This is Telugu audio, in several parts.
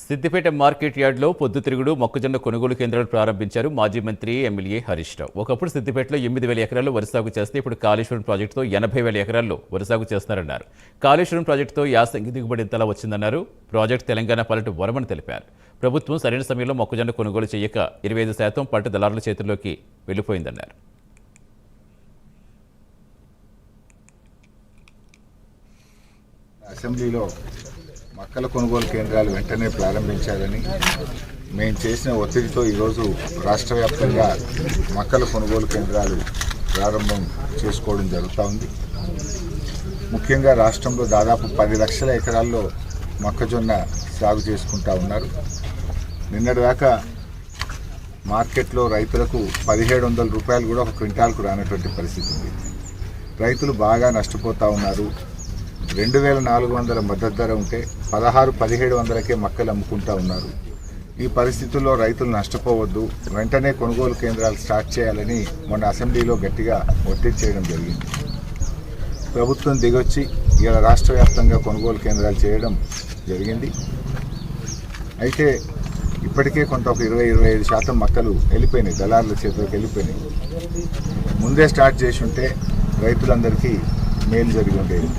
సిద్దిపేట మార్కెట్ యార్డ్లో పొద్దుతిరుగుడు మొక్కజొన్న కొనుగోలు కేంద్రాలు ప్రారంభించారు మాజీ మంత్రి ఎమ్మెల్యే హరీష్ రావు. ఒకప్పుడు సిద్దిపేటలో 8,000 ఎకరాల్లో వరి సాగు చేస్తే ఇప్పుడు కాళేశ్వరం ప్రాజెక్టుతో 80,000 ఎకరాల్లో వరి సాగు చేస్తున్నారన్నారు. కాళేశ్వరం ప్రాజెక్టుతో యాసంగి దిగుబడి ఇంతలా వచ్చిందన్నారు. ప్రాజెక్టు తెలంగాణ పాలట వరమని తెలిపారు. ప్రభుత్వం సరైన సమయంలో మొక్కజొన్న కొనుగోలు చేయక 25% పంట దళారుల చేతుల్లోకి వెళ్లిపోయిందన్నారు. అసెంబ్లీలో మొక్కల కొనుగోలు కేంద్రాలు వెంటనే ప్రారంభించాలని మేము చేసిన ఒత్తిడితో ఈరోజు రాష్ట్ర వ్యాప్తంగా మొక్కల కొనుగోలు కేంద్రాలు ప్రారంభం చేసుకోవడం జరుగుతూ ఉంది. ముఖ్యంగా రాష్ట్రంలో దాదాపు 10 లక్షల ఎకరాల్లో మొక్కజొన్న సాగు చేసుకుంటూ ఉన్నారు. నిన్నటిదాకా మార్కెట్లో రైతులకు 1,700 రూపాయలు కూడా ఒక క్వింటాల్కు రానటువంటి పరిస్థితి ఉంది. రైతులు బాగా నష్టపోతూ ఉన్నారు. 2,400 మద్దతు ధర ఉంటే 16,000-1700కే మొక్కలు అమ్ముకుంటూ ఉన్నారు. ఈ పరిస్థితుల్లో రైతులు నష్టపోవద్దు, వెంటనే కొనుగోలు కేంద్రాలు స్టార్ట్ చేయాలని మొన్న అసెంబ్లీలో గట్టిగా ఒత్తిడి చేయడం జరిగింది. ప్రభుత్వం దిగొచ్చి ఇలా రాష్ట్ర వ్యాప్తంగా కొనుగోలు కేంద్రాలు చేయడం జరిగింది. అయితే ఇప్పటికే కొంత ఒక 20-25% మొక్కలు వెళ్ళిపోయినాయి, దళారుల చేతిలోకి వెళ్ళిపోయినాయి. ముందే స్టార్ట్ చేసి ఉంటే రైతులందరికీ మేలు జరిగి ఉండేది.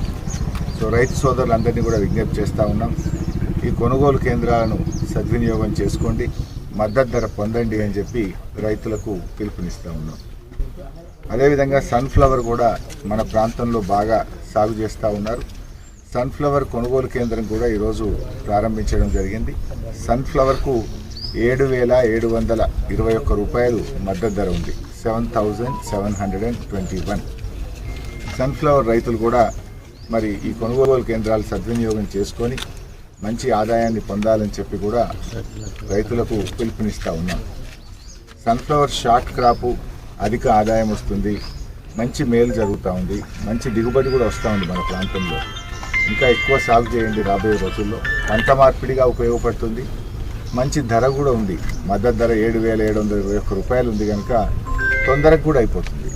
సో రైతు సోదరులందరినీ కూడా విజ్ఞప్తి చేస్తూ ఉన్నాం, ఈ కొనుగోలు కేంద్రాలను సద్వినియోగం చేసుకోండి, మద్దతు ధర పొందండి అని చెప్పి రైతులకు పిలుపునిస్తూ ఉన్నాం. అదేవిధంగా సన్ఫ్లవర్ కూడా మన ప్రాంతంలో బాగా సాగు చేస్తూ ఉన్నారు. సన్ఫ్లవర్ కొనుగోలు కేంద్రం కూడా ఈరోజు ప్రారంభించడం జరిగింది. సన్ఫ్లవర్కు 7,721 రూపాయలు మద్దతు ధర ఉంది, 7,721. సన్ఫ్లవర్ రైతులు కూడా మరి ఈ కొనుగోలు కేంద్రాలు సద్వినియోగం చేసుకొని మంచి ఆదాయాన్ని పొందాలని చెప్పి కూడా రైతులకు పిలుపునిస్తూ ఉన్నాం. సన్ఫ్లవర్ షార్ట్ క్రాపు, అధిక ఆదాయం వస్తుంది, మంచి మేలు జరుగుతూ ఉంది, మంచి దిగుబడి కూడా వస్తూ ఉంది మన ప్రాంతంలో. ఇంకా ఎక్కువ సాగు చేయండి రాబోయే రోజుల్లో. పంట మార్పిడిగా ఉపయోగపడుతుంది, మంచి ధర కూడా ఉంది. మద్దతు ధర 7,721 రూపాయలు ఉంది కనుక తొందరగా కూడా అయిపోతుంది.